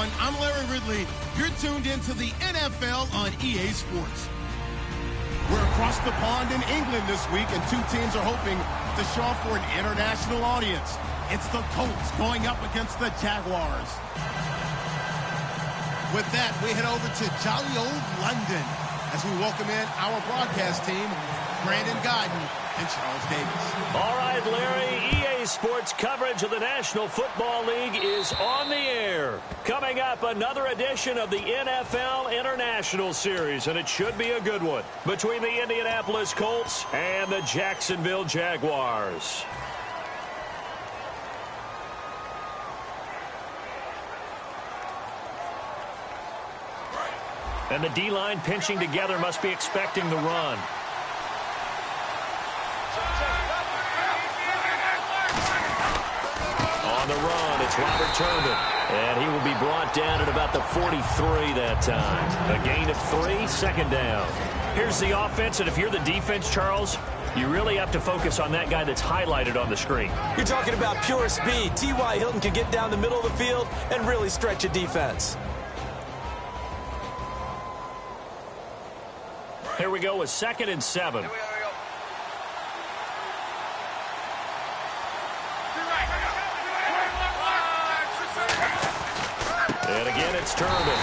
everyone. I'm Larry Ridley. You're tuned into the NFL on EA Sports. We're across the pond in England this week, and two teams are hoping to show off for an international audience. It's the Colts going up against the Jaguars. With that, we head over to jolly old London as we welcome in our broadcast team, Brandon Godden and Charles Davis. All right, Larry, EA Sports coverage of the National Football League is on the air. Coming up, another edition of the NFL International Series, and it should be a good one, between the Indianapolis Colts and the Jacksonville Jaguars. And the D-line pinching together must be expecting the run. On the run, it's Robert Turbin. And he will be brought down at about the 43 that time. A gain of 3, second down. Here's the offense, and if you're the defense, Charles, you really have to focus on that guy that's highlighted on the screen. You're talking about pure speed. T.Y. Hilton can get down the middle of the field and really stretch a defense. Here we go with 2nd and 7. And again, it's Turbin.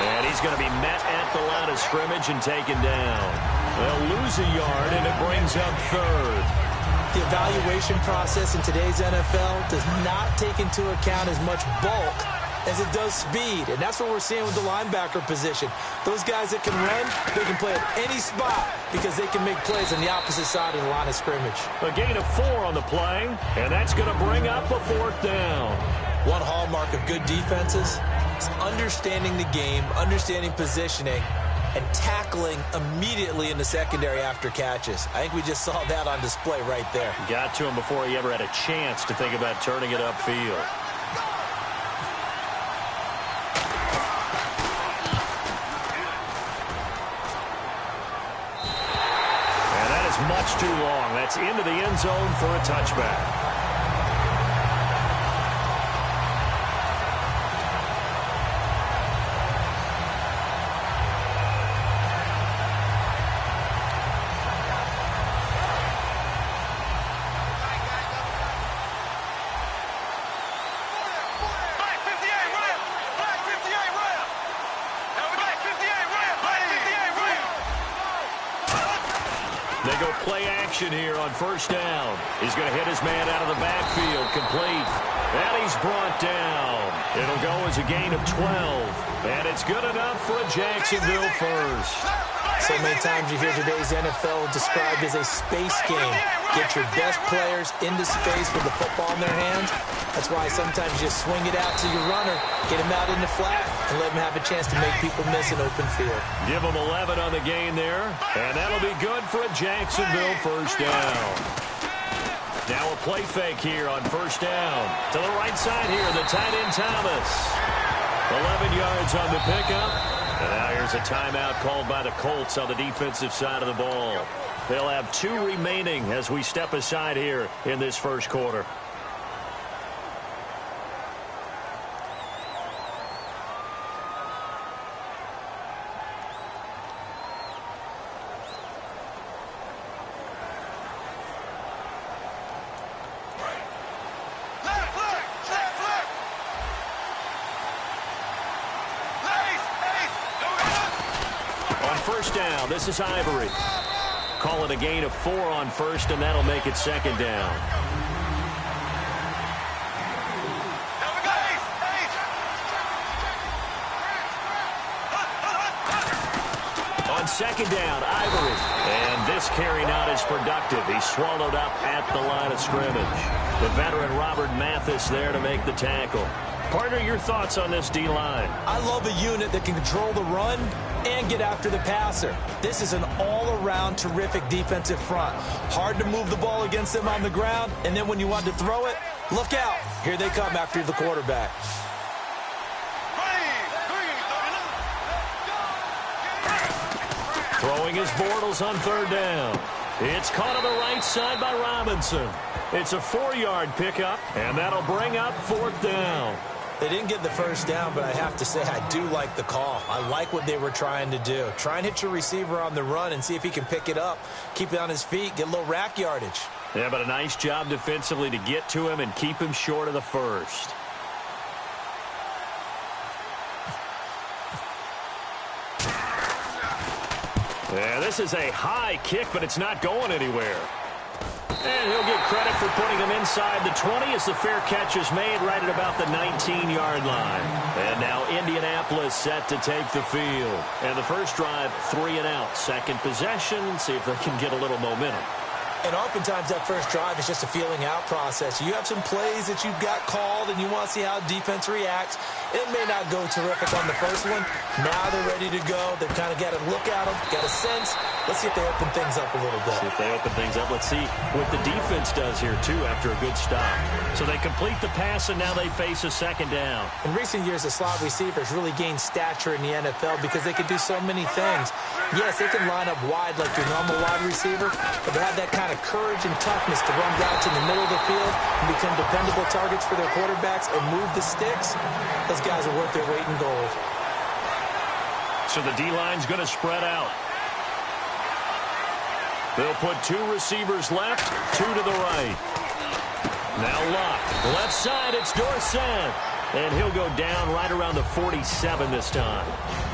And he's going to be met at the line of scrimmage and taken down. They'll lose a yard, and it brings up 3rd. The evaluation process in today's NFL does not take into account as much bulk as it does speed, and that's what we're seeing with the linebacker position. Those guys that can run, they can play at any spot because they can make plays on the opposite side of the line of scrimmage. A gain of 4 on the play, and that's going to bring up a 4th down. One hallmark of good defenses is understanding the game, understanding positioning, and tackling immediately in the secondary after catches. I think we just saw that on display right there. Got to him before he ever had a chance to think about turning it upfield. Much too long. That's into the end zone for a touchback. They go play action here on 1st down. He's going to hit his man out of the backfield, complete. And he's brought down. It'll go as a gain of 12. And it's good enough for a Jacksonville first. So many times you hear today's NFL described as a space game. Get your best players into space with the football in their hands. That's why sometimes you just swing it out to your runner, get him out in the flat, and let him have a chance to make people miss an open field. Give him 11 on the gain there, and that'll be good for a Jacksonville 1st down. Now a play fake here on 1st down. To the right side here, the tight end Thomas. 11 yards on the pickup. And now here's a timeout called by the Colts on the defensive side of the ball. They'll have 2 remaining as we step aside here in this 1st quarter. Down. This is Ivory. Call it a gain of 4 on 1st, and that'll make it 2nd down. On 2nd down, Ivory. And this carry not as productive. He's swallowed up at the line of scrimmage. The veteran Robert Mathis there to make the tackle. Partner, your thoughts on this D-line? I love a unit that can control the run and get after the passer. This is an all-around terrific defensive front. Hard to move the ball against them on the ground, and then when you want to throw it, look out. Here they come after the quarterback. Throwing his Bortles on 3rd down. It's caught on the right side by Robinson. It's a 4-yard pickup, and that'll bring up 4th down. They didn't get the first down, but I have to say I do like the call. I like what they were trying to do. Try and hit your receiver on the run and see if he can pick it up, keep it on his feet, get a little rack yardage. Yeah, but a nice job defensively to get to him and keep him short of the first. Yeah, this is a high kick, but it's not going anywhere. And he'll get credit for putting him inside the 20 as the fair catch is made right at about the 19-yard line. And now Indianapolis set to take the field. And the first drive, 3 and out. Second possession, see if they can get a little momentum. And oftentimes that first drive is just a feeling out process. You have some plays that you've got called and you want to see how defense reacts. It may not go terrific on the first one. Now they're ready to go. They've kind of got to look at them, got a sense. Let's see if they open things up a little bit. See if they open things up. Let's see what the defense does here, too, after a good stop. So they complete the pass, and now they face a second down. In recent years, the slot receivers really gained stature in the NFL because they could do so many things. Yes, they can line up wide like your normal wide receiver, but they have that kind of courage and toughness to run routes in the middle of the field and become dependable targets for their quarterbacks and move the sticks. Those guys are worth their weight in gold. So the D-line's going to spread out. They'll put 2 receivers left, 2 to the right. Now Luck. Left side, it's Dorsett. And he'll go down right around the 47 this time.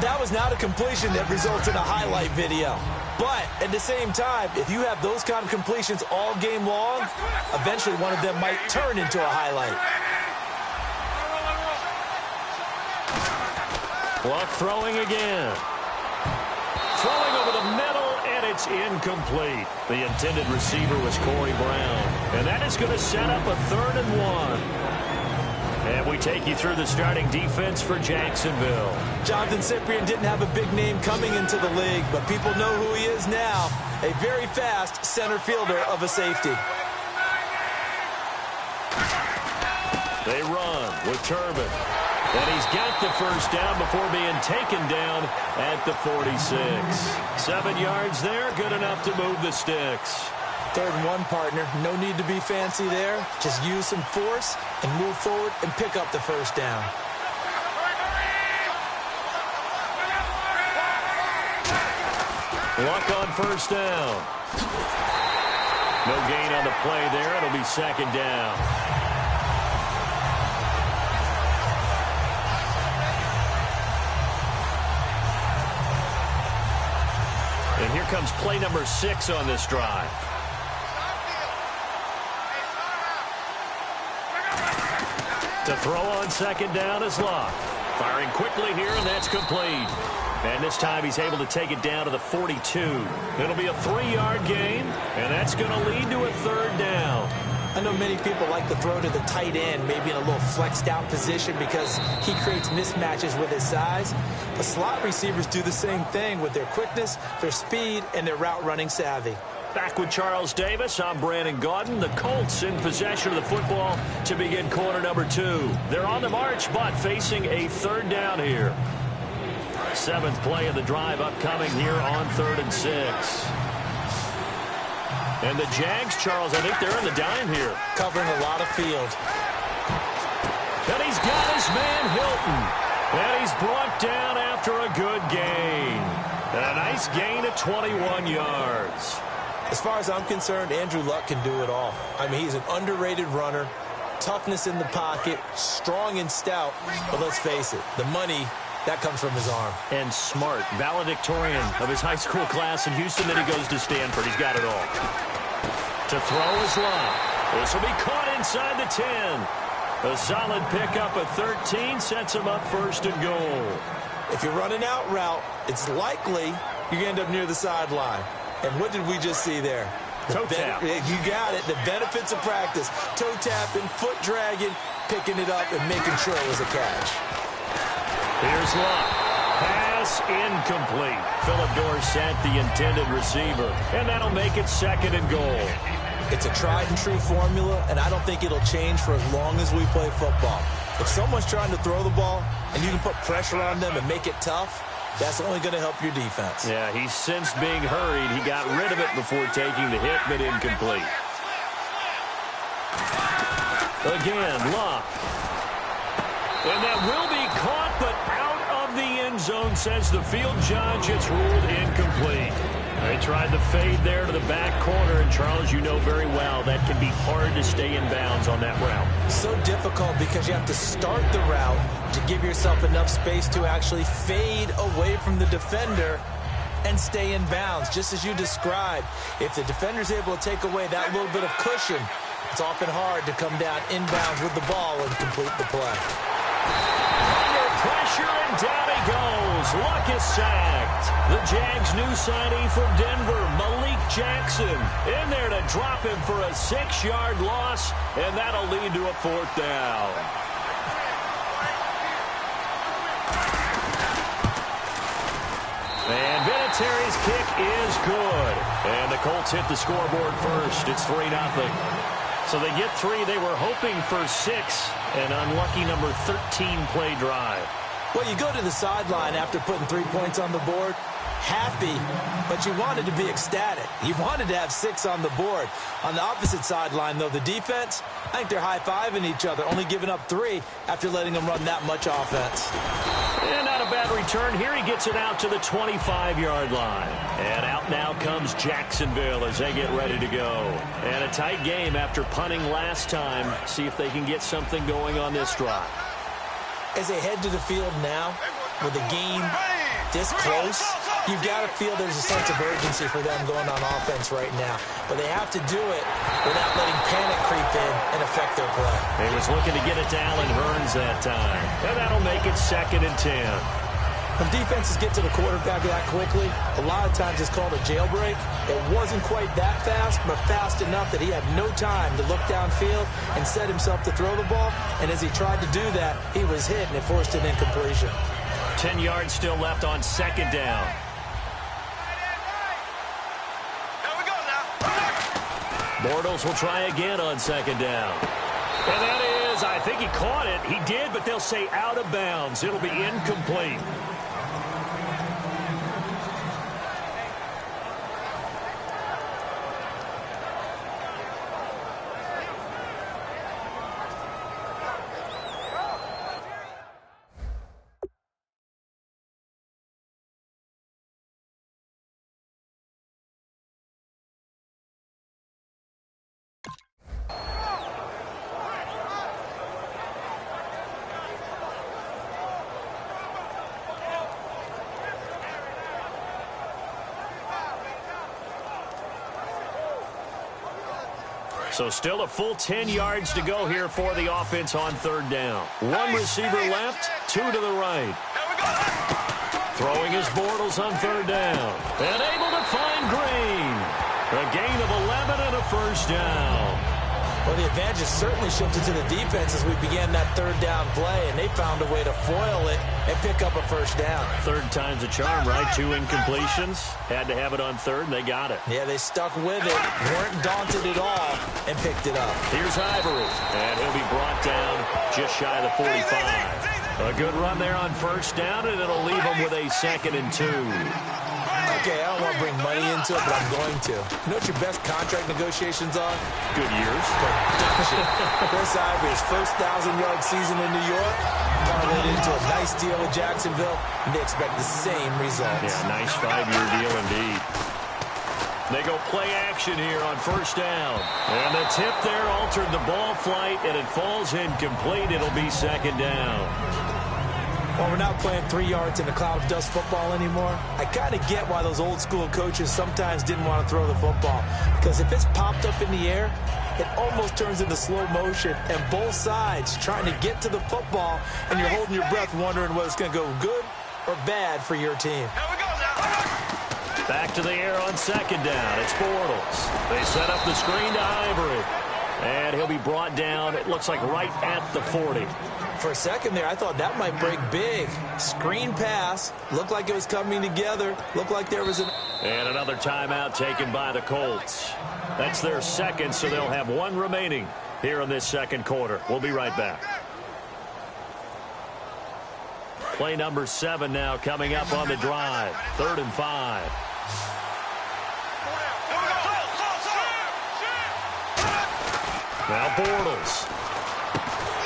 That was not a completion that results in a highlight video. But at the same time, if you have those kind of completions all game long, eventually one of them might turn into a highlight. Luck throwing again. Throwing over the middle, and it's incomplete. The intended receiver was Corey Brown. And that is going to set up a 3rd and 1. And we take you through the starting defense for Jacksonville. Jonathan Cyprien didn't have a big name coming into the league, but people know who he is now. A very fast center fielder of a safety. They run with Turbin. And he's got the first down before being taken down at the 46. 7 yards there, good enough to move the sticks. 3rd and 1, partner. No need to be fancy there. Just use some force and move forward and pick up the first down. Luck on first down. No gain on the play there. It'll be 2nd down. And here comes play number 6 on this drive. To throw on 2nd down is Luck. Firing quickly here, and that's complete. And this time he's able to take it down to the 42. It'll be a 3-yard gain, and that's going to lead to a 3rd down. I know many people like to throw to the tight end, maybe in a little flexed out position because he creates mismatches with his size. But slot receivers do the same thing with their quickness, their speed, and their route running savvy. Back with Charles Davis, I'm Brandon Gaudin. The Colts in possession of the football to begin quarter number 2. They're on the march, but facing a 3rd down here. 7th play of the drive upcoming here on 3rd and 6. And the Jags, Charles, I think they're in the dime here. Covering a lot of field. And he's got his man Hilton. And he's brought down after a good gain. And a nice gain of 21 yards. As far as I'm concerned, Andrew Luck can do it all. I mean, he's an underrated runner, toughness in the pocket, strong and stout. But let's face it, the money, that comes from his arm. And smart, valedictorian of his high school class in Houston. Then he goes to Stanford. He's got it all. To throw is Luck. This will be caught inside the 10. A solid pickup at 13 sets him up 1st and goal. If you're running out route, it's likely you're going to end up near the sideline. And what did we just see there? Toe tap. You got it. The benefits of practice. Toe tapping, foot dragging, picking it up, and making sure it was a catch. Here's Luck. Pass incomplete. Philip Dorsett, the intended receiver. And that'll make it 2nd and goal. It's a tried-and-true formula, and I don't think it'll change for as long as we play football. If someone's trying to throw the ball, and you can put pressure on them and make it tough, that's only going to help your defense. Yeah, he's since being hurried. He got rid of it before taking the hit, but incomplete. Again, Luck. And that will be caught, but out of the end zone, says the field judge. It's ruled incomplete. They tried the fade there to the back corner, and Charles, you know very well that can be hard to stay in bounds on that route. So difficult because you have to start the route to give yourself enough space to actually fade away from the defender and stay in bounds, just as you described. If the defender's able to take away that little bit of cushion, it's often hard to come down inbounds with the ball and complete the play. Under pressure, and down he goes. Luck is sacked. The Jags' new signee from Denver, Malik Jackson, in there to drop him for a 6-yard loss, and that'll lead to a 4th down. And Vinatieri's kick is good. And the Colts hit the scoreboard first. It's 3-0. So they get 3. They were hoping for 6. An unlucky number 13 play drive. Well, you go to the sideline after putting 3 points on the board, happy, but you wanted to be ecstatic. You wanted to have 6 on the board. On the opposite sideline, though, the defense, I think they're high-fiving each other, only giving up 3 after letting them run that much offense. And not a bad return. Here he gets it out to the 25-yard line. And out now comes Jacksonville as they get ready to go. And a tight game after punting last time. See if they can get something going on this drive. As they head to the field now, with the game this close, you've got to feel there's a sense of urgency for them going on offense right now. But they have to do it without letting panic creep in and affect their play. He was looking to get it to Allen Hurns that time. And that'll make it 2nd and 10. When defenses get to the quarterback that quickly, a lot of times it's called a jailbreak. It wasn't quite that fast, but fast enough that he had no time to look downfield and set himself to throw the ball. And as he tried to do that, he was hit, and it forced an incompletion. 10 yards still left on 2nd down. Bortles will try again on 2nd down. And that is, I think he caught it. He did, but they'll say out of bounds. It'll be incomplete. So still a full 10 yards to go here for the offense on 3rd down. 1 receiver left, 2 to the right. Throwing his Bortles on 3rd down. And able to find Green. A gain of 11 and a 1st down. Well, the advantage certainly shifted to the defense as we began that 3rd down play, and they found a way to foil it and pick up a 1st down. 3rd time's a charm, right? 2 incompletions. Had to have it on 3rd, and they got it. Yeah, they stuck with it, weren't daunted at all, and picked it up. Here's Ivory, and he'll be brought down just shy of the 45. A good run there on 1st down, and it'll leave them with a 2nd and 2. Okay, I don't want to bring money into it, but I'm going to. You know what your best contract negotiations are? Good years. Production. Chris Ivory's first 1,000-yard season in New York parlayed into a nice deal with Jacksonville, and they expect the same results. Yeah, nice 5-year deal indeed. They go play action here on 1st down. And the tip there altered the ball flight, and it falls incomplete. It'll be 2nd down. Well, we're not playing 3 yards in a cloud of dust football anymore. I kind of get why those old school coaches sometimes didn't want to throw the football. Because if it's popped up in the air, it almost turns into slow motion. And both sides trying to get to the football, and you're holding your breath wondering whether it's going to go good or bad for your team. Back to the air on 2nd down. It's Bortles. They set up the screen to Ivory. And he'll be brought down, it looks like right at the 40. For a second there, I thought that might break big. Screen pass. Looked like it was coming together. Looked like there was an... And another timeout taken by the Colts. That's their 2nd, so they'll have 1 remaining here in this 2nd quarter. We'll be right back. Play number 7 now coming up on the drive. 3rd and 5. Now Bortles.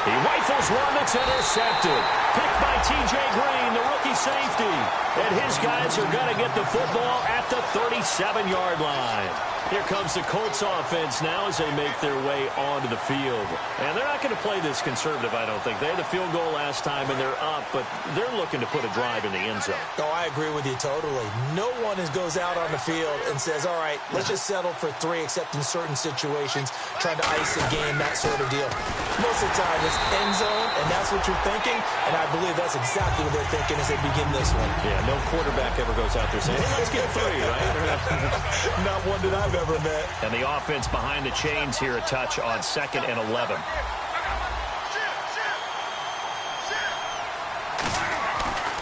He rifles one that's intercepted. Picked by T.J. Green, the rookie safety. And his guys are going to get the football at the 37-yard line. Here comes the Colts offense now as they make their way onto the field. And they're not going to play this conservative, I don't think. They had the field goal last time, and they're up, but they're looking to put a drive in the end zone. Oh, I agree with you totally. No one goes out on the field and says, all right, let's just settle for 3, except in certain situations, trying to ice a game, that sort of deal. Most of the time, it's end zone, and that's what you're thinking, and I believe that's exactly what they're thinking as they begin this one. Yeah, no quarterback ever goes out there saying, hey, let's get 3, right? Not one that I've ever met. And the offense behind the chains here, a touch on 2nd and 11.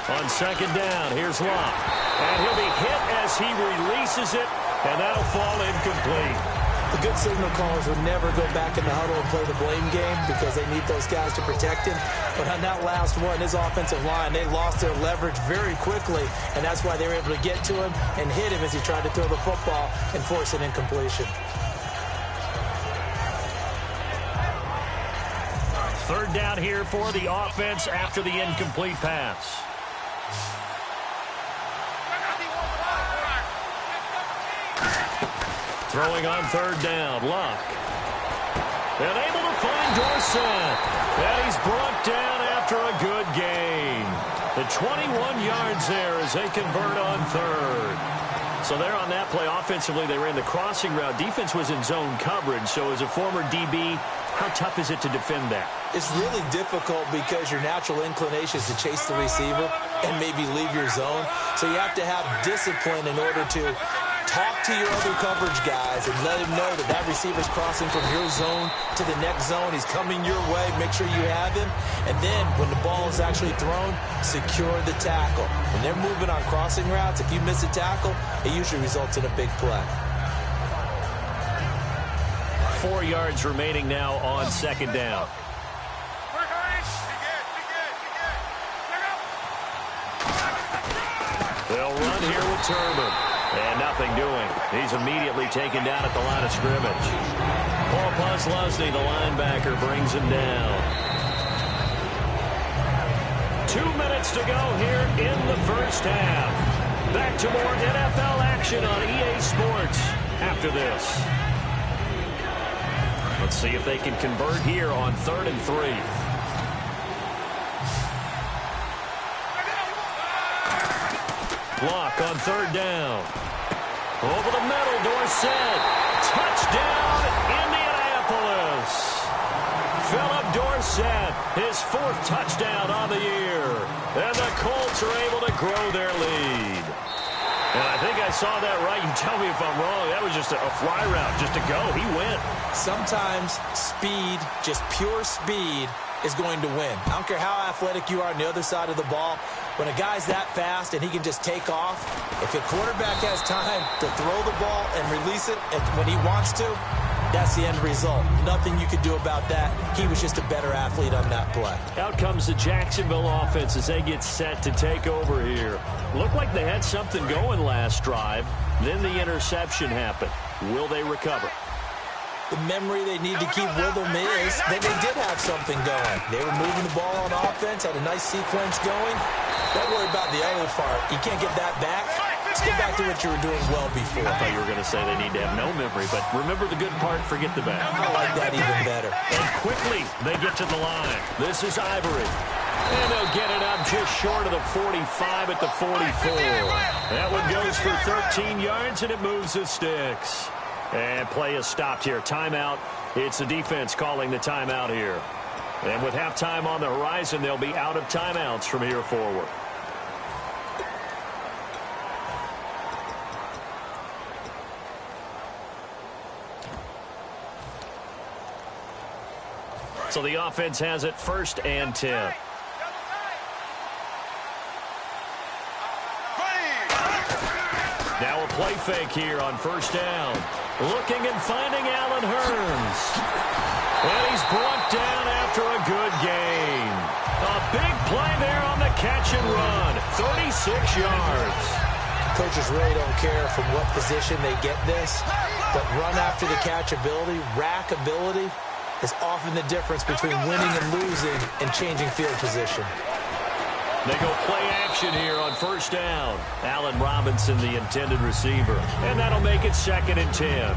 On 2nd down, here's Locke. And he'll be hit as he releases it, and that'll fall incomplete. The good signal callers would never go back in the huddle and play the blame game because they need those guys to protect him. But on that last one, his offensive line, they lost their leverage very quickly, and that's why they were able to get to him and hit him as he tried to throw the football and force an incompletion. 3rd down here for the offense after the incomplete pass. Throwing on 3rd down, Luck. And able to find Dorsett. And he's brought down after a good gain. The 21 yards there as they convert on 3rd. So there on that play, offensively, they ran the crossing route. Defense was in zone coverage. So as a former DB, how tough is it to defend that? It's really difficult because your natural inclination is to chase the receiver and maybe leave your zone. So you have to have discipline in order to talk to your other coverage guys and let him know that that receiver's crossing from your zone to the next zone. He's coming your way. Make sure you have him. And then when the ball is actually thrown, secure the tackle. When they're moving on crossing routes, if you miss a tackle, it usually results in a big play. 4 yards remaining now on 2nd down. They'll run here with Turman. And nothing doing. He's immediately taken down at the line of scrimmage. Paul Posluszny, the linebacker, brings him down. 2 minutes to go here in the first half. Back to more NFL action on EA Sports after this. Let's see if they can convert here on 3rd and 3. Block on 3rd down. Over the middle, Dorsett. Touchdown, Indianapolis. Philip Dorsett, his 4th touchdown on the year. And the Colts are able to grow their lead. And I think I saw that right. You tell me if I'm wrong. That was just a fly route, just to go. He went. Sometimes speed, just pure speed, is going to win. I don't care how athletic you are on the other side of the ball. When a guy's that fast and he can just take off, if a quarterback has time to throw the ball and release it when he wants to, that's the end result. Nothing you could do about that. He was just a better athlete on that play. Out comes the Jacksonville offense as they get set to take over here. Looked like they had something going last drive. Then the interception happened. Will they recover? The memory they need to keep with them is that they did have something going. They were moving the ball on offense, had a nice sequence going. Don't worry about the other part. You can't get that back. Let's get back to what you were doing well before. I thought you were going to say they need to have no memory, but remember the good part, forget the bad. I like that even better. And quickly, they get to the line. This is Ivory. And they'll get it up just short of the 45 at the 44. That one goes for 13 yards, and it moves the sticks. And play is stopped here. Timeout. It's the defense calling the timeout here. And with halftime on the horizon, they'll be out of timeouts from here forward. So the offense has it 1st and 10. Now a play fake here on 1st down. Looking and finding Allen Hurns. And he's brought down after a good gain. A big play there on the catch and run. 36 yards. Coaches really don't care from what position they get this, but run after the catch ability, rack ability, is often the difference between winning and losing and changing field position. They go play action here on first down. Allen Robinson, the intended receiver. And that'll make it 2nd and 10.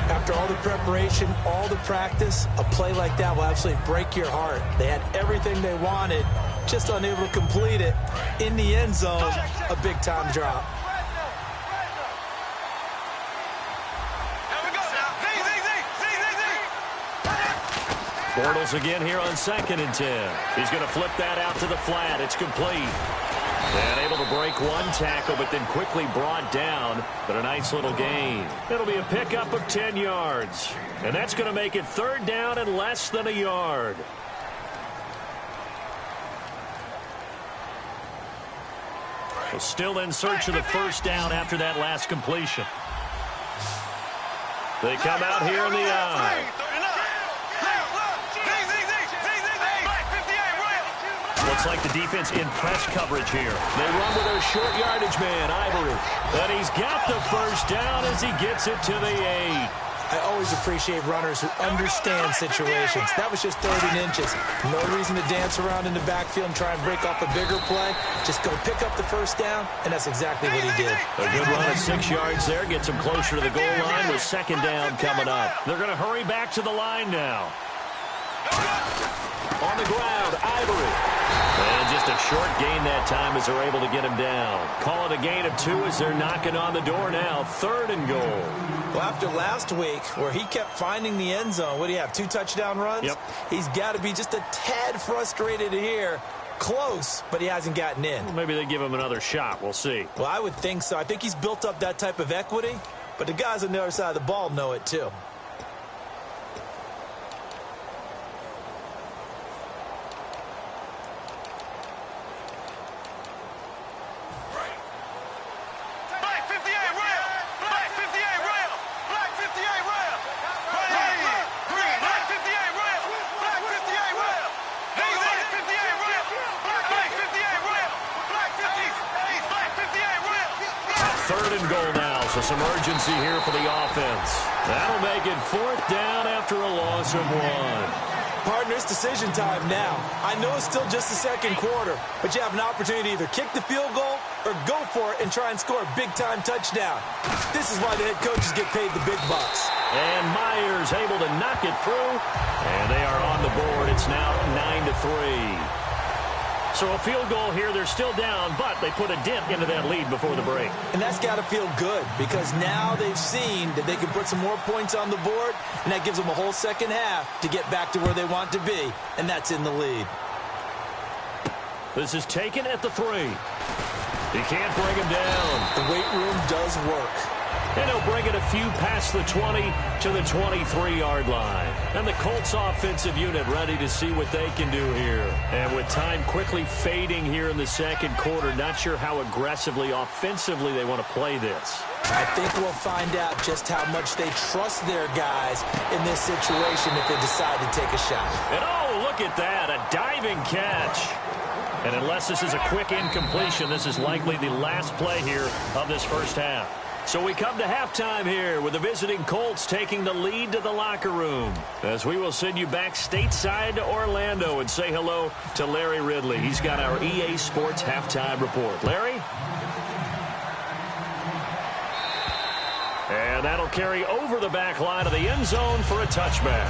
After all the preparation, all the practice, a play like that will absolutely break your heart. They had everything they wanted, just unable to complete it. In the end zone, a big-time drop. Bortles again here on 2nd and 10. He's going to flip that out to the flat. It's complete. And able to break one tackle, but then quickly brought down. But a nice little gain. It'll be a pickup of 10 yards. And that's going to make it 3rd down and less than a yard. So still in search of the first down after that last completion. They come out here in the eye. Looks like the defense in press coverage here. They run with their short yardage man, Ivory. And he's got the first down as he gets it to the 8. I always appreciate runners who understand situations. That was just 30 inches. No reason to dance around in the backfield and try and break off a bigger play. Just go pick up the first down, and that's exactly what he did. A good run of 6 yards there. Gets him closer to the goal line with 2nd down coming up. They're going to hurry back to the line now. On the ground, Ivory. And just a short gain that time as they're able to get him down. Call it a gain of 2 as they're knocking on the door now. 3rd and goal. Well, after last week where he kept finding the end zone, what do you have, 2 touchdown runs? Yep. He's got to be just a tad frustrated here. Close, but he hasn't gotten in. Well, maybe they give him another shot. We'll see. Well, I would think so. I think he's built up that type of equity, but the guys on the other side of the ball know it too. Some urgency here for the offense. That'll make it 4th down after a loss of 1. Partner, it's decision time now. I know it's still just the 2nd quarter, but you have an opportunity to either kick the field goal or go for it and try and score a big-time touchdown. This is why the head coaches get paid the big bucks. And Myers able to knock it through, and they are on the board. It's now 9-3. So a field goal here, they're still down, but they put a dent into that lead before the break. And that's got to feel good because now they've seen that they can put some more points on the board, and that gives them a whole second half to get back to where they want to be, and that's in the lead. This is taken at the 3. He can't bring him down. The weight room does work. And he'll bring it a few past the 20 to the 23-yard line. And the Colts offensive unit ready to see what they can do here. And with time quickly fading here in the 2nd quarter, not sure how aggressively, offensively they want to play this. I think we'll find out just how much they trust their guys in this situation if they decide to take a shot. And oh, look at that, a diving catch. And unless this is a quick incompletion, this is likely the last play here of this first half. So we come to halftime here with the visiting Colts taking the lead to the locker room. As we will send you back stateside to Orlando and say hello to Larry Ridley. He's got our EA Sports halftime report. Larry? And that'll carry over the back line of the end zone for a touchback.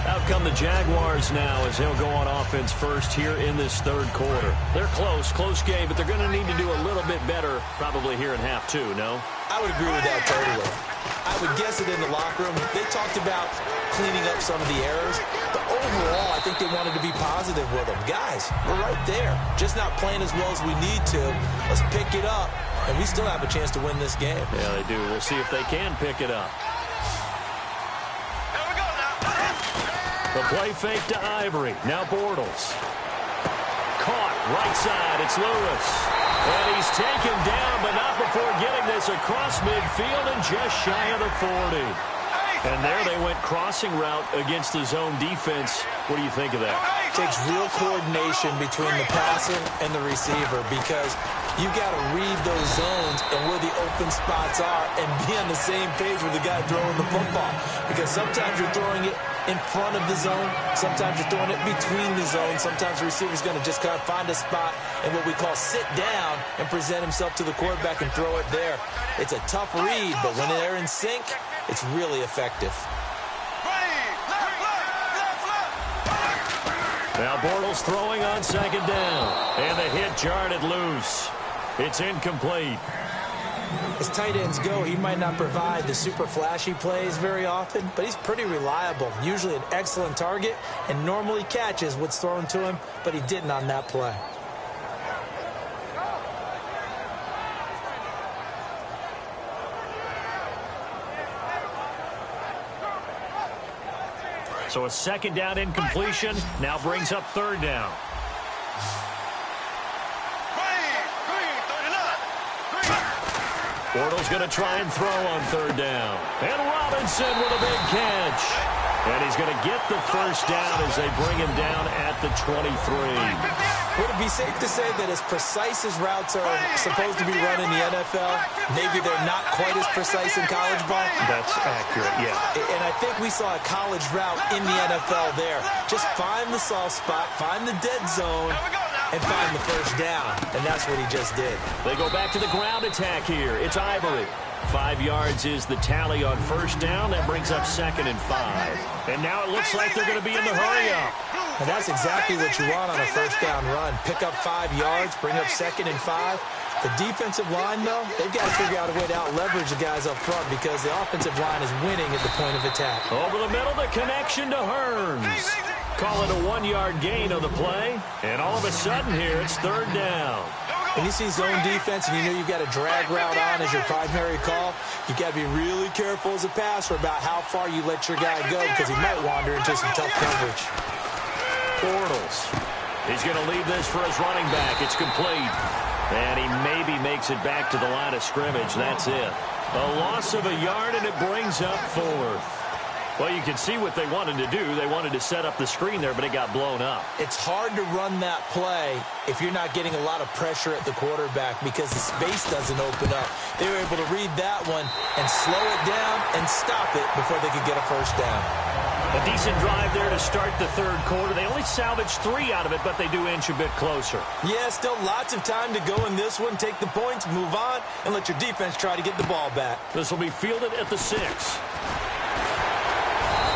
Out come the Jaguars now as they'll go on offense first here in this 3rd quarter. They're close game, but they're going to need to do a little bit better probably here in half 2, no? I would agree with that totally. I would guess it in the locker room. They talked about cleaning up some of the errors, but overall, I think they wanted to be positive with them. Guys, we're right there. Just not playing as well as we need to. Let's pick it up, and we still have a chance to win this game. Yeah, they do. We'll see if they can pick it up. The play fake to Ivory. Now Bortles. Caught. Right side. It's Lewis. And he's taken down, but not before getting this across midfield and just shy of the 40. And there they went crossing route against the zone defense. What do you think of that? takes real coordination between the passer and the receiver because you've got to read those zones and where the open spots are and be on the same page with the guy throwing the football. Because sometimes you're throwing it in front of the zone. Sometimes you're throwing it between the zones. Sometimes the receiver's going to just kind of find a spot and what we call sit down and present himself to the quarterback and throw it there. It's a tough read, but when they're in sync, it's really effective. Now Bortles throwing on second down. And the hit jarred it loose. It's incomplete. As tight ends go, he might not provide the super flashy plays very often, but he's pretty reliable. Usually an excellent target and normally catches what's thrown to him, but he didn't on that play. So a second down incompletion now brings up third down. Bortles going to try and throw on third down. And Robinson with a big catch. And he's going to get the first down as they bring him down at the 23. Would it be safe to say that as precise as routes are supposed to be run in the NFL, maybe they're not quite as precise in college ball? That's accurate, yeah. And I think we saw a college route in the NFL there. Just find the soft spot, find the dead zone, and find the first down. And that's what he just did. They go back to the ground attack here. It's Ivory. 5 yards is the tally on first down. That brings up 2nd and 5. And now it looks like they're going to be in the hurry-up. And that's exactly what you want on a first down run. Pick up 5 yards, bring up 2nd and 5. The defensive line, though, they've got to figure out a way to out-leverage the guys up front because the offensive line is winning at the point of attack. Over the middle, the connection to Hearns. Call it a 1-yard gain on the play. And all of a sudden here, it's third down. When you see zone defense and you know you've got a drag route on as your primary call, you've got to be really careful as a passer about how far you let your guy go because he might wander into some tough coverage. Bortles. He's going to leave this for his running back. It's complete. And he maybe makes it back to the line of scrimmage. That's it. A loss of a yard, and it brings up 4th. Well, you can see what they wanted to do. They wanted to set up the screen there, but it got blown up. It's hard to run that play if you're not getting a lot of pressure at the quarterback because the space doesn't open up. They were able to read that one and slow it down and stop it before they could get a first down. A decent drive there to start the third quarter. They only salvaged 3 out of it, but they do inch a bit closer. Yeah, still lots of time to go in this one. Take the points, move on, and let your defense try to get the ball back. This will be fielded at the 6.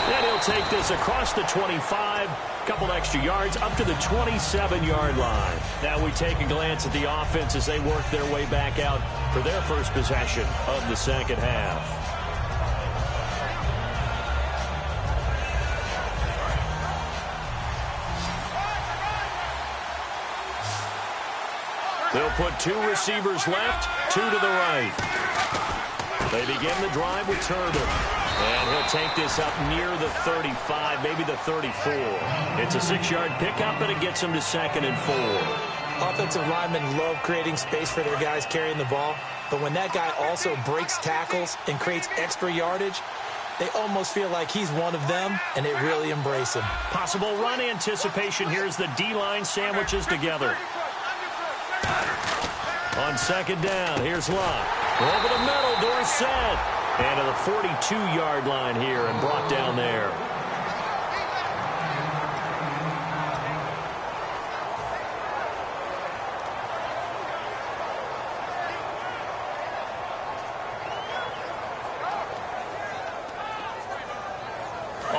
And he'll take this across the 25, couple extra yards, up to the 27-yard line. Now we take a glance at the offense as they work their way back out for their first possession of the second half. They'll put 2 receivers left, 2 to the right. They begin the drive with Turbin. And he'll take this up near the 35, maybe the 34. It's a 6-yard pickup, and it gets him to 2nd and 4. Offensive linemen love creating space for their guys carrying the ball. But when that guy also breaks tackles and creates extra yardage, they almost feel like he's one of them, and they really embrace him. Possible run anticipation. Here's the D-line sandwiches together. On second down, here's Locke. Over the middle, Dorsett. And to the 42-yard line here and brought down there.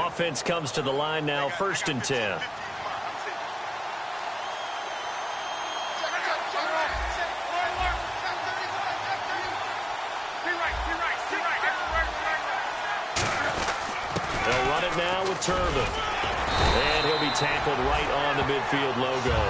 Offense comes to the line now, 1st and 10. They'll run it now with Turbin. And he'll be tackled right on the midfield logo.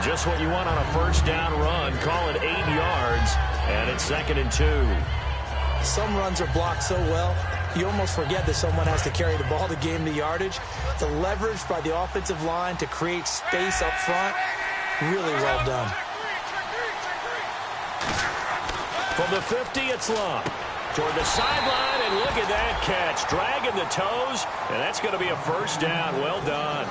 Just what you want on a first down run. Call it 8 yards, and it's 2nd and 2. Some runs are blocked so well, you almost forget that someone has to carry the ball to gain the yardage. The leverage by the offensive line to create space up front, really well done. From the 50, it's Locke. Toward the sideline, and look at that catch. Dragging the toes, and that's going to be a first down. Well done.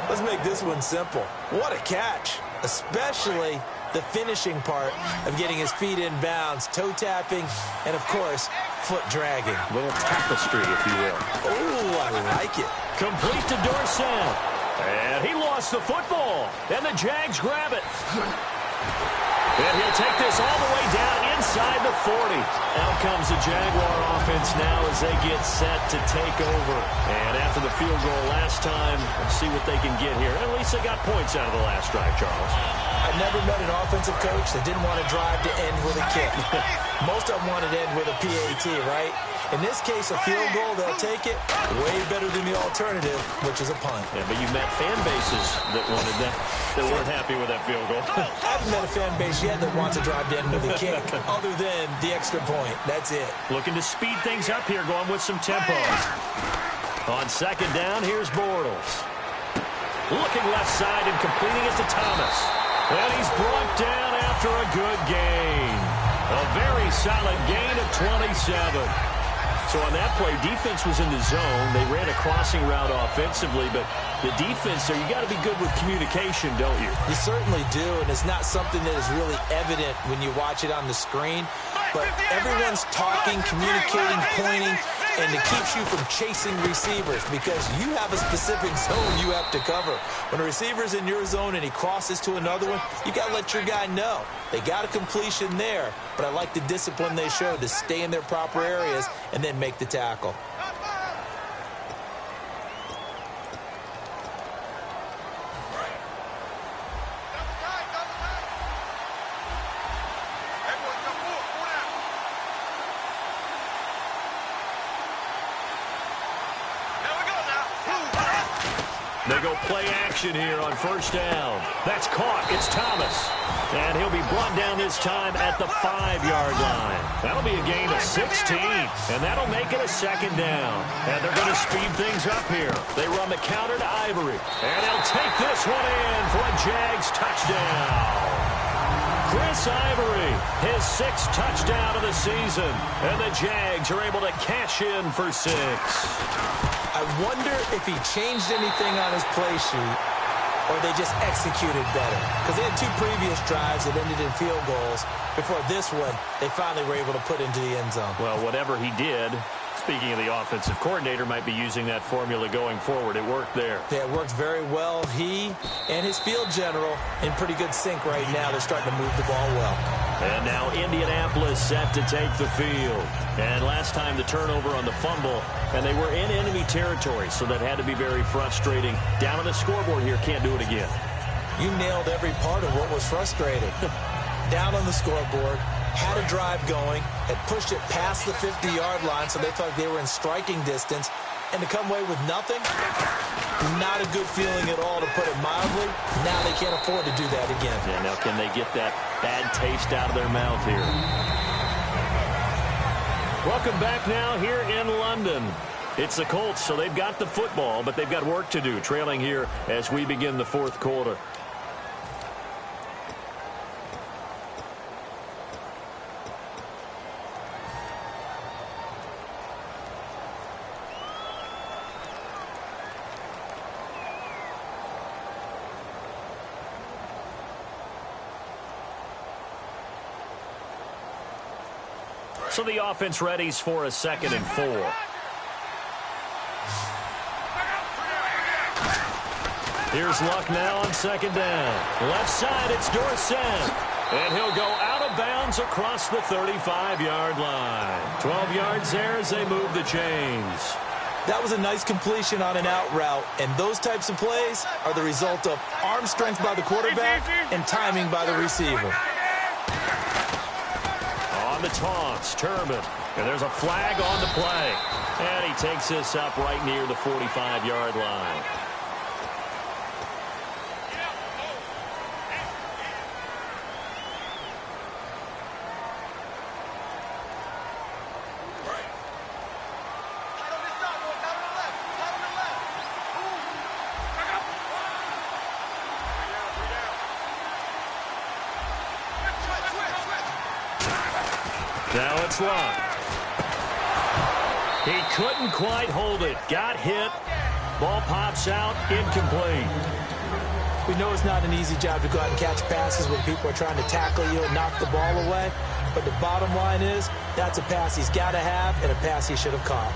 Let's make this one simple. What a catch, especially the finishing part of getting his feet in bounds, toe tapping, and, of course, foot dragging. A little tapestry, if you will. Oh, I like it. Complete to Dorsett. And he lost the football. And the Jags grab it. And he'll take this all the way down inside the 40. Out comes the Jaguar offense now as they get set to take over. And after the field goal last time, let's see what they can get here. At least they got points out of the last drive, Charles. I never met an offensive coach that didn't want to drive to end with a kick. Most of them wanted to end with a PAT, right? In this case, a field goal, they'll take it. Way better than the alternative, which is a punt. Yeah, but you met fan bases that wanted that, that weren't happy with that field goal. I haven't met a fan base yet that wants to drive to end with a kick, other than the extra point. That's it. Looking to speed things up here, going with some tempo. On second down, here's Bortles. Looking left side and completing it to Thomas. And he's brought down after a good gain. A very solid gain of 27. So on that play, defense was in the zone. They ran a crossing route offensively, but the defense there, you got to be good with communication, don't you? You certainly do, and it's not something that is really evident when you watch it on the screen. But everyone's talking, communicating, pointing, and it keeps you from chasing receivers because you have a specific zone you have to cover. When a receiver's in your zone and he crosses to another one, you got to let your guy know. They got a completion there, but I like the discipline they showed to stay in their proper areas and then make the tackle. They go play action here on first down. That's caught. It's Thomas. And he'll be brought down this time at the 5-yard line. That'll be a gain of 16. And that'll make it a second down. And they're going to speed things up here. They run the counter to Ivory. And they'll take this one in for a Jags touchdown. Chris Ivory, his 6th touchdown of the season. And the Jags are able to cash in for 6. I wonder if he changed anything on his play sheet or they just executed better. Because they had 2 previous drives that ended in field goals. Before this one, they finally were able to put into the end zone. Well, whatever he did, speaking of the offensive coordinator, might be using that formula going forward. It worked there. Yeah, it worked very well. He and his field general in pretty good sync right now. They're starting to move the ball well. And now Indianapolis set to take the field. And last time the turnover on the fumble, and they were in enemy territory, so that had to be very frustrating. Down on the scoreboard here, can't do it again. You nailed every part of what was frustrating. Down on the scoreboard, had a drive going, had pushed it past the 50-yard line, so they thought they were in striking distance, and to come away with nothing, not a good feeling at all, to put it mildly. Now they can't afford to do that again. Yeah, now can they get that bad taste out of their mouth here? Welcome back now here in London. It's the Colts, so they've got the football, but they've got work to do, trailing here as we begin the 4th quarter. So the offense readies for a 2nd and 4. Here's Luck now on 2nd down. Left side, it's Dorsett. And he'll go out of bounds across the 35-yard line. 12 yards there as they move the chains. That was a nice completion on an out route, and those types of plays are the result of arm strength by the quarterback and timing by the receiver. On the taunts, Turbin. And there's a flag on the play. And he takes this up right near the 45-yard line. Now it's Luck. He couldn't quite hold it. Got hit. Ball pops out, incomplete. We know it's not an easy job to go out and catch passes when people are trying to tackle you and knock the ball away. But the bottom line is, that's a pass he's got to have and a pass he should have caught.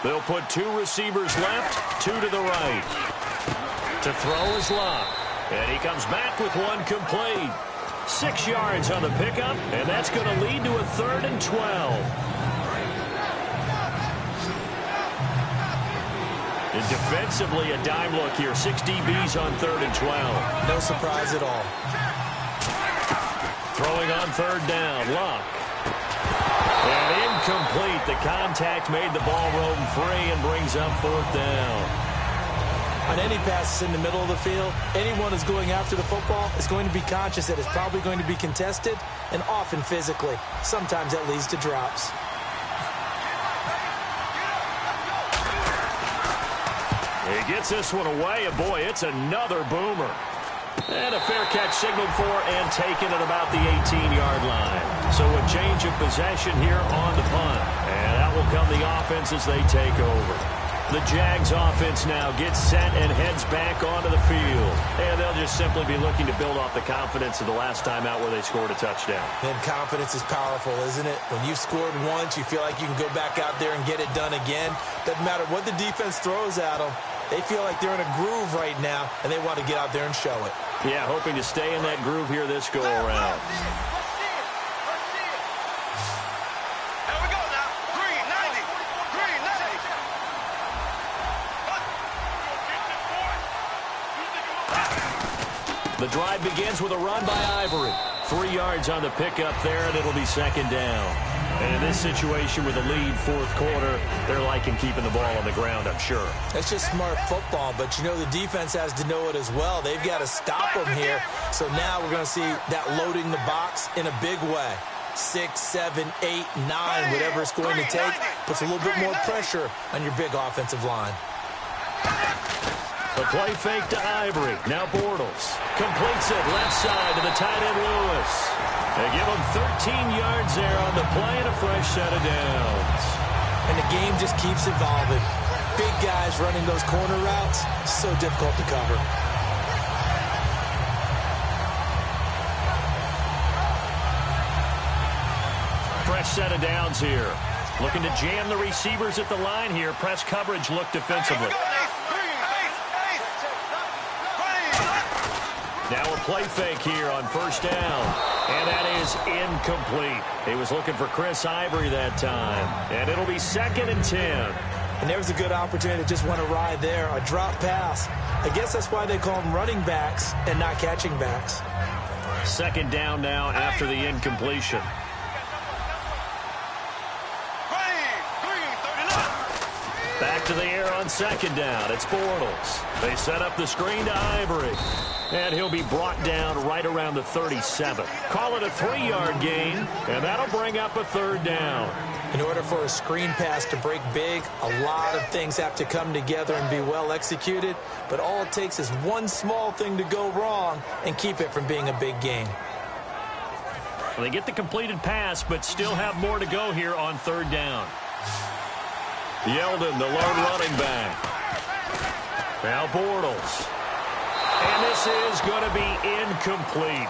They'll put 2 receivers left, 2 to the right. To throw is Locke. And he comes back with 1 complete. 6 yards on the pickup, and that's going to lead to a 3rd and 12. And defensively, a dime look here. 6 DBs on 3rd and 12. No surprise at all. Throwing on 3rd down, Locke. And incomplete. The contact made the ball roam free and brings up 4th down. On any passes in the middle of the field, anyone who's going after the football is going to be conscious that it's probably going to be contested, and often physically. Sometimes that leads to drops. He gets this one away, and boy, it's another boomer. And a fair catch signaled for and taken at about the 18-yard line. So a change of possession here on the punt. And out will come the offense as they take over. The Jags offense now gets set and heads back onto the field. And they'll just simply be looking to build off the confidence of the last time out where they scored a touchdown. And confidence is powerful, isn't it? When you've scored once, you feel like you can go back out there and get it done again. Doesn't matter what the defense throws at them. They feel like they're in a groove right now, and they want to get out there and show it. Yeah, hoping to stay in that groove here this go-around. The drive begins with a run by Ivory. 3 yards on the pickup there, and it'll be 2nd down. And in this situation with a lead 4th quarter, they're liking keeping the ball on the ground, I'm sure. That's just smart football, but you know the defense has to know it as well. They've got to stop them here. So now we're going to see that loading the box in a big way. 6, 7, 8, 9, whatever it's going to take, puts a little bit more pressure on your big offensive line. The play fake to Ivory. Now Bortles completes it left side to the tight end Lewis. They give him 13 yards there on the play and a fresh set of downs. And the game just keeps evolving. Big guys running those corner routes, so difficult to cover. Fresh set of downs here. Looking to jam the receivers at the line here. Press coverage look defensively. Now a play fake here on 1st down. And that is incomplete. He was looking for Chris Ivory that time. And it'll be 2nd and 10. And there was a good opportunity to just want to ride there. A drop pass. I guess that's why they call them running backs and not catching backs. 2nd down now after the incompletion. Back to the air on 2nd down. It's Bortles. They set up the screen to Ivory. And he'll be brought down right around the 37. Call it a 3-yard gain, and that'll bring up a 3rd down. In order for a screen pass to break big, a lot of things have to come together and be well executed. But all it takes is one small thing to go wrong and keep it from being a big gain. Well, they get the completed pass, but still have more to go here on 3rd down. Yeldon, the lone running back. Now Bortles. And this is going to be incomplete.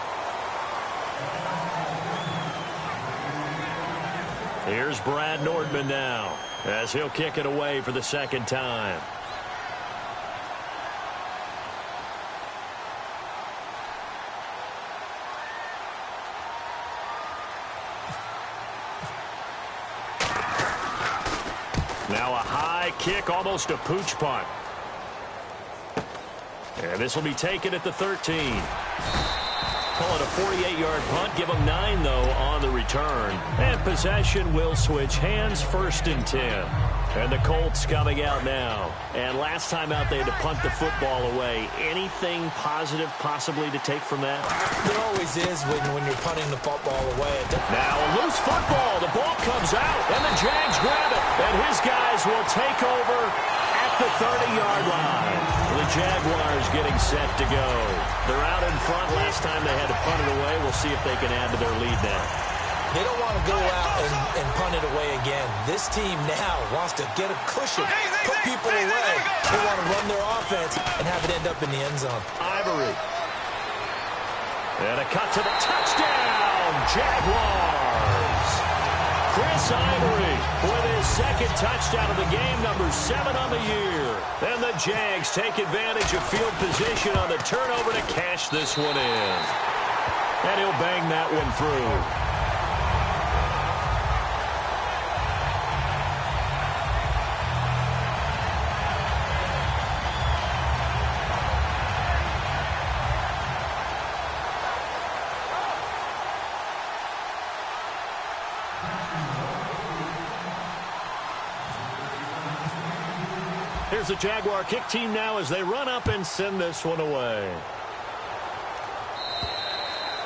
Here's Brad Nordman now as he'll kick it away for the 2nd time. Now a high kick, almost a pooch punt. And this will be taken at the 13. Call it a 48-yard punt. Give them 9, though, on the return. And possession will switch hands, 1st and 10. And the Colts coming out now. And last time out, they had to punt the football away. Anything positive possibly to take from that? There always is when you're punting the football away. Now a loose football. The ball comes out, and the Jags grab it. And his guys will take over at the 30-yard line. The Jaguars getting set to go. They're out in front. Last time they had to punt it away. We'll see if they can add to their lead now. They don't want to go out and punt it away again. This team now wants to get a cushion, put people away. They want to run their offense and have it end up in the end zone. Ivory. And a cut to the touchdown, Jaguars. Chris Ivory with his second touchdown of the game, number 7 on the year. And the Jags take advantage of field position on the turnover to cash this one in. And he'll bang that one through. Here's the Jaguar kick team now as they run up and send this one away.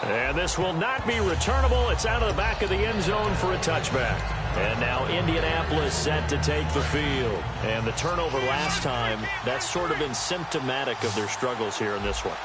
And this will not be returnable. It's out of the back of the end zone for a touchback. And now Indianapolis set to take the field. And the turnover last time, that's sort of been symptomatic of their struggles here in this one.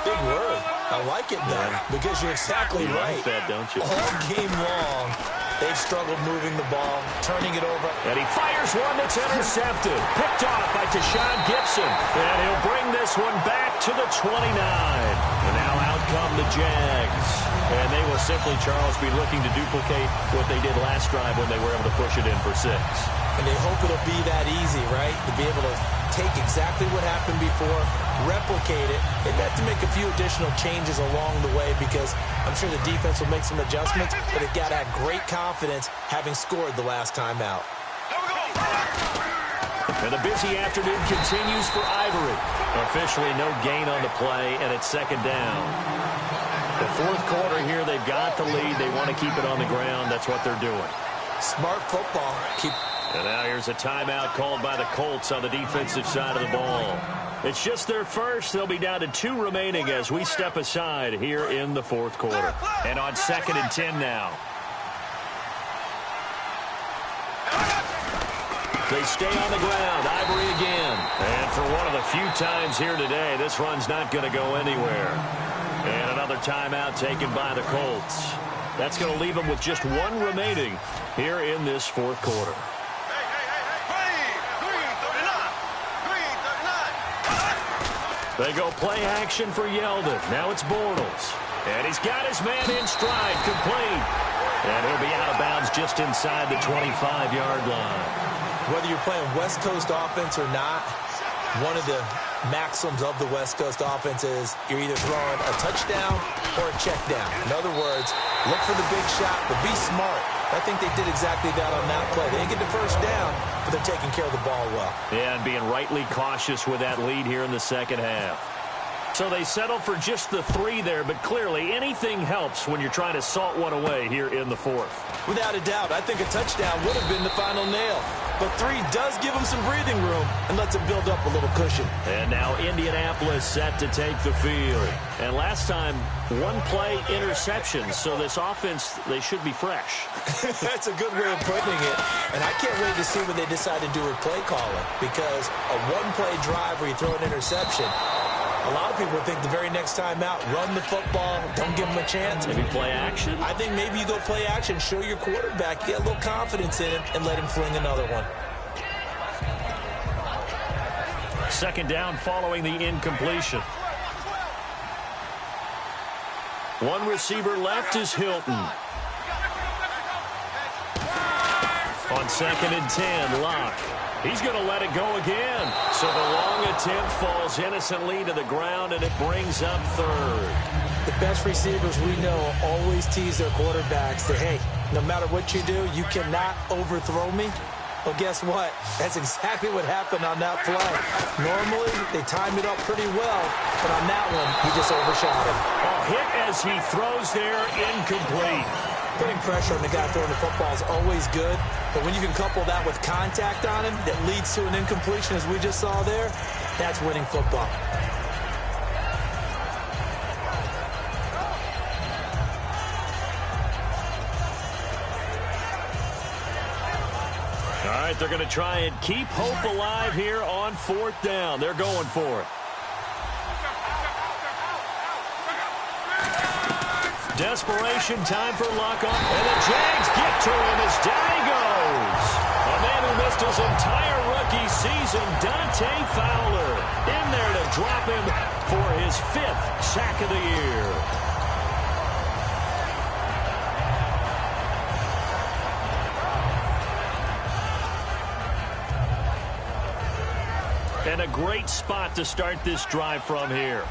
Big word. I like it, though, because you're exactly right. You like that, don't you? All game long, they've struggled moving the ball, turning it over. And he fires one that's intercepted. Picked off by Tashawn Gibson. And he'll bring this one back to the 29. And now out come the Jags. And they will simply, Charles, be looking to duplicate what they did last drive when they were able to push it in for 6. And they hope it'll be that easy, right? To be able to take exactly what happened before, replicate it. They've had to make a few additional changes along the way because I'm sure the defense will make some adjustments, but they've got to have great confidence having scored the last time out. And the busy afternoon continues for Ivory. Officially no gain on the play, and it's second down. The fourth quarter here, they've got the lead. They want to keep it on the ground. That's what they're doing. Smart football. And now here's a timeout called by the Colts on the defensive side of the ball. It's just their first. They'll be down to 2 remaining as we step aside here in the fourth quarter. And on 2nd and 10 now. They stay on the ground. Ivory again. And for one of the few times here today, this run's not going to go anywhere. And another timeout taken by the Colts. That's going to leave them with just 1 remaining here in this fourth quarter. They go play action for Yeldon. Now it's Bortles. And he's got his man in stride, complete. And he'll be out of bounds just inside the 25-yard line. Whether you're playing West Coast offense or not, one of the maxims of the West Coast offense is you're either throwing a touchdown or a check down. In other words, look for the big shot, but be smart. I think they did exactly that on that play. They didn't get the first down, but they're taking care of the ball well. Yeah, and being rightly cautious with that lead here in the second half. So they settle for just the 3 there, but clearly anything helps when you're trying to salt one away here in the fourth. Without a doubt, I think a touchdown would have been the final nail. But 3 does give them some breathing room and lets them build up a little cushion. And now Indianapolis set to take the field. And last time, 1 play interception. So this offense, they should be fresh. That's a good way of putting it. And I can't wait to see what they decide to do with play calling. Because a 1-play drive where you throw an interception, a lot of people think the very next time out, run the football, don't give them a chance. Maybe play action? I think maybe you go play action, show your quarterback, get a little confidence in him, and let him fling another one. Second down following the incompletion. 1 receiver left is Hilton. On 2nd and 10, Locke. He's going to let it go again. So the long attempt falls innocently to the ground, and it brings up 3rd. The best receivers we know always tease their quarterbacks that, hey, no matter what you do, you cannot overthrow me. Well, guess what? That's exactly what happened on that play. Normally, they time it up pretty well, but on that one, he just overshot him. A hit as he throws there, incomplete. Putting pressure on the guy throwing the football is always good, but when you can couple that with contact on him that leads to an incompletion, as we just saw there, that's winning football. All right, they're going to try and keep hope alive here on 4th down. They're going for it. Desperation, time for luck on. And the Jags get to him as down he goes. A man who missed his entire rookie season, Dante Fowler, in there to drop him for his 5th sack of the year. And a great spot to start this drive from here.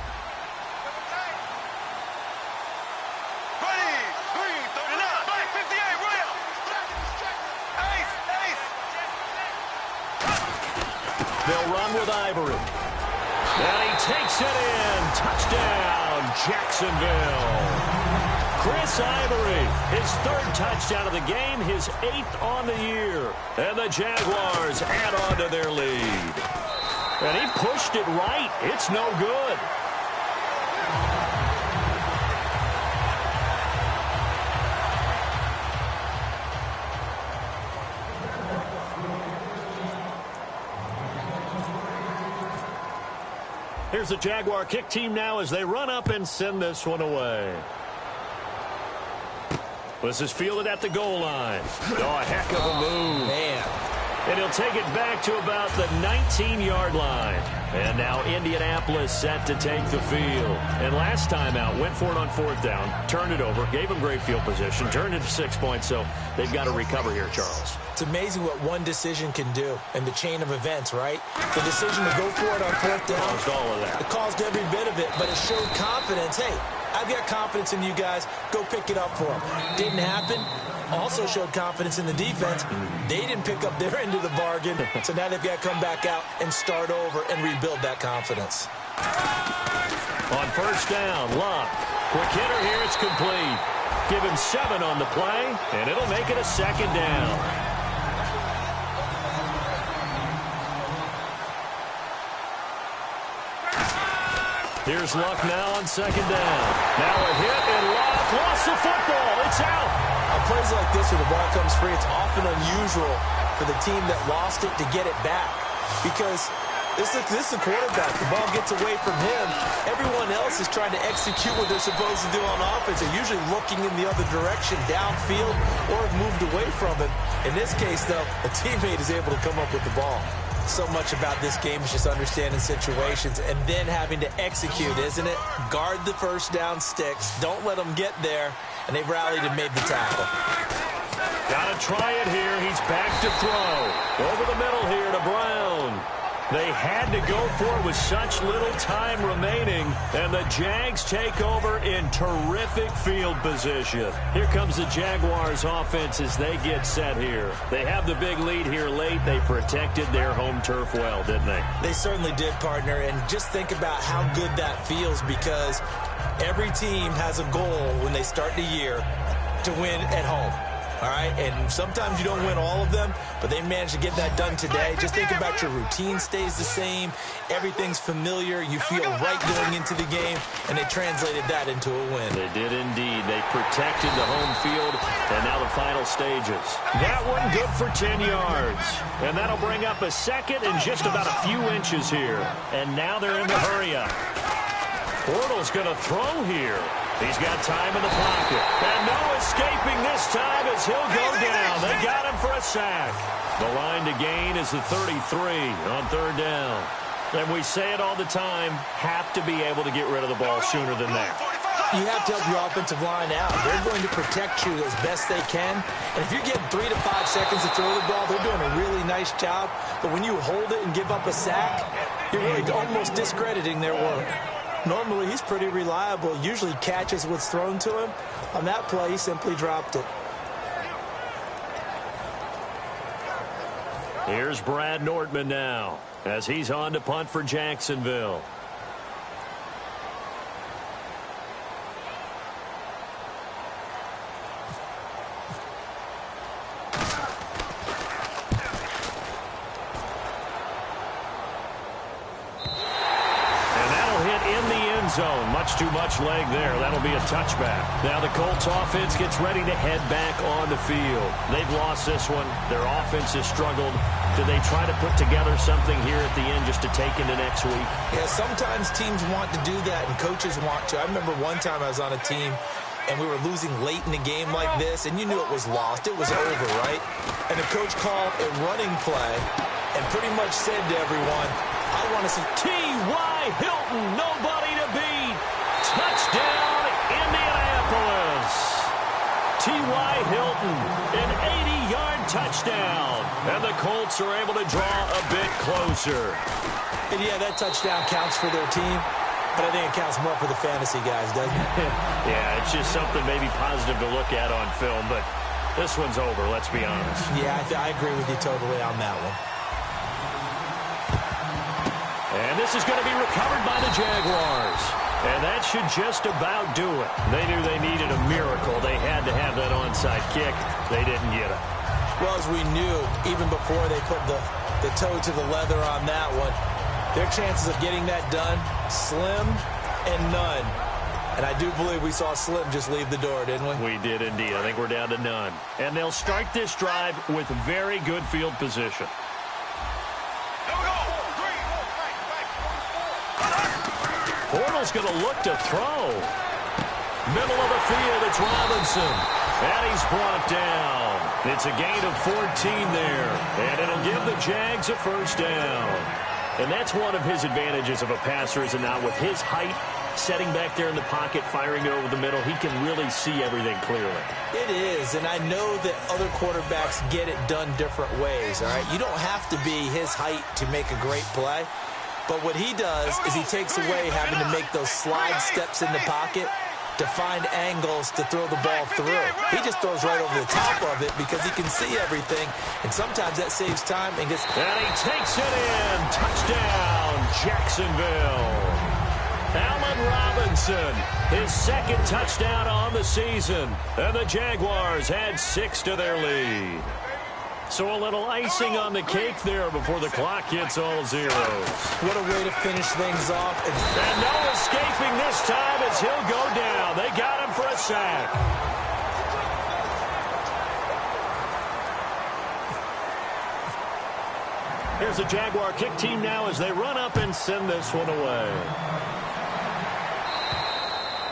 They'll run with Ivory. And he takes it in. Touchdown, Jacksonville. Chris Ivory, his 3rd touchdown of the game, his 8th on the year. And the Jaguars add on to their lead. And he pushed it right. It's no good. Here's the Jaguar kick team now as they run up and send this one away. This is fielded at the goal line. Oh, a heck of a move. Man. And he'll take it back to about the 19-yard line. And now Indianapolis set to take the field. And last time out, went for it on 4th down, turned it over, gave him great field position, turned it to 6 points, so they've got to recover here, Charles. It's amazing what one decision can do in the chain of events, right? The decision to go for it on 4th down. Caused all of that. It caused every bit of it, but it showed confidence. Hey, I've got confidence in you guys. Go pick it up for them. Didn't happen. Also showed confidence in the defense. They didn't pick up their end of the bargain, so now they've got to come back out and start over and rebuild that confidence. On 1st down, Luck. Quick hitter here, it's complete. Give him 7 on the play, and it'll make it a 2nd down. Here's Luck now on 2nd down. Now a hit, and Luck lost the football. It's out. On plays like this where the ball comes free, it's often unusual for the team that lost it to get it back. Because this is the quarterback. The ball gets away from him. Everyone else is trying to execute what they're supposed to do on offense. They're usually looking in the other direction, downfield, or have moved away from it. In this case, though, a teammate is able to come up with the ball. So much about this game is just understanding situations and then having to execute, isn't it? Guard the 1st down sticks. Don't let them get there. And they've rallied and made the tackle. Got to try it here. He's back to throw. Over the middle here to Brown. They had to go for it with such little time remaining. And the Jags take over in terrific field position. Here comes the Jaguars offense as they get set here. They have the big lead here late. They protected their home turf well, didn't they? They certainly did, partner. And just think about how good that feels, because every team has a goal when they start the year to win at home. All right, and sometimes you don't win all of them, but they managed to get that done today. Just think about your routine stays the same. Everything's familiar. You feel right going into the game, and they translated that into a win. They did indeed. They protected the home field, and now the final stages. That one good for 10 yards, and that'll bring up a 2nd and just about a few inches here. And now they're in the hurry-up. Bortles going to throw here. He's got time in the pocket. And no escaping this time as he'll go down. They got him for a sack. The line to gain is the 33 on 3rd down. And we say it all the time, have to be able to get rid of the ball sooner than that. You have to help your offensive line out. They're going to protect you as best they can. And if you're getting 3 to 5 seconds to throw the ball, they're doing a really nice job. But when you hold it and give up a sack, you're really almost discrediting their work. Normally, he's pretty reliable. Usually catches what's thrown to him. On that play, he simply dropped it. Here's Brad Nordman now as he's on to punt for Jacksonville. Zone, much Much too much leg there. That'll be a touchback. Now the Colts offense gets ready to head back on the field. They've lost this one. Their offense has struggled. Do they try to put together something here at the end just to take into next week? Yeah, sometimes teams want to do that and coaches want to. I remember one time I was on a team and we were losing late in a game like this, and you knew it was lost. It was over, right? And the coach called a running play and pretty much said to everyone, I want to see T.Y. Hilton, nobody to beat. Touchdown, Indianapolis. T.Y. Hilton, an 80-yard touchdown. And the Colts are able to draw a bit closer. And yeah, that touchdown counts for their team, but I think it counts more for the fantasy guys, doesn't it? Yeah, it's just something maybe positive to look at on film, but this one's over, let's be honest. Yeah, I agree with you totally on that one. And this is going to be recovered by the Jaguars. And that should just about do it. They knew they needed a miracle. They had to have that onside kick. They didn't get it. Well, as we knew, even before they put the toe to the leather on that one, their chances of getting that done, slim and none. And I do believe we saw Slim just leave the door, didn't we? We did indeed. I think we're down to none. And they'll start this drive with very good field position. Bortles going to look to throw. Middle of the field, it's Robinson. And he's brought down. It's a gain of 14 there. And it'll give the Jags a first down. And that's one of his advantages of a passer, is it not? With his height, setting back there in the pocket, firing it over the middle, he can really see everything clearly. It is, and I know that other quarterbacks get it done different ways, all right? You don't have to be his height to make a great play. But what he does is he takes away having to make those slide steps in the pocket to find angles to throw the ball through. He just throws right over the top of it because he can see everything, and sometimes that saves time and gets... And he takes it in. Touchdown, Jacksonville. Allen Robinson, his second touchdown on the season, and the Jaguars add 6 to their lead. So a little icing on the cake there before the clock hits all zeros. What a way to finish things off. And no escaping this time as he'll go down. They got him for a sack. Here's the Jaguar kick team now as they run up and send this one away.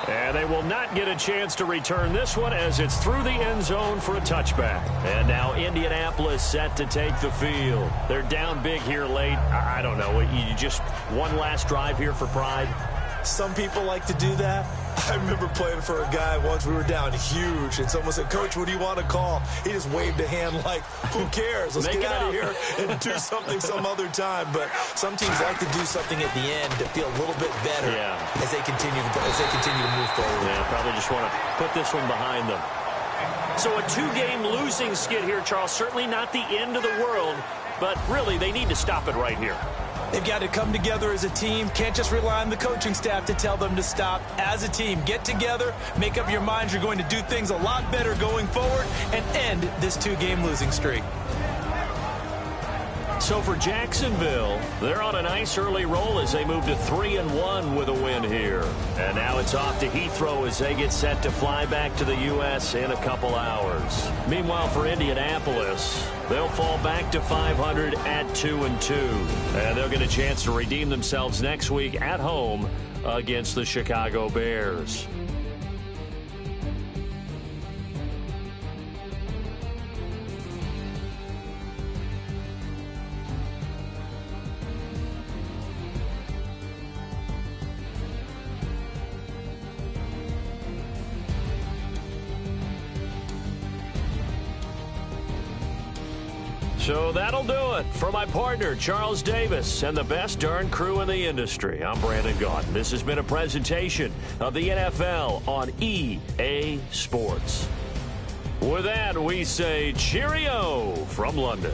And they will not get a chance to return this one as it's through the end zone for a touchback. And now Indianapolis set to take the field. They're down big here late. I don't know. You just one last drive here for pride? Some people like to do that. I remember playing for a guy once. We were down huge, and someone said, Coach, what do you want to call? He just waved a hand like, who cares? Let's get out of here and do something some other time. But some teams like to do something at the end to feel a little bit better as they continue to move forward. Yeah, probably just want to put this one behind them. So a 2-game losing skid here, Charles. Certainly not the end of the world, but really they need to stop it right here. They've got to come together as a team. Can't just rely on the coaching staff to tell them to stop. As a team, get together, make up your minds you're going to do things a lot better going forward, and end this 2-game losing streak. So for Jacksonville, they're on a nice early roll as they move to 3-1 with a win here. And now it's off to Heathrow as they get set to fly back to the U.S. in a couple hours. Meanwhile, for Indianapolis, they'll fall back to 500 at 2-2. And they'll get a chance to redeem themselves next week at home against the Chicago Bears. So that'll do it for my partner, Charles Davis, and the best darn crew in the industry. I'm Brandon Gaudin. This has been a presentation of the NFL on EA Sports. With that, we say cheerio from London.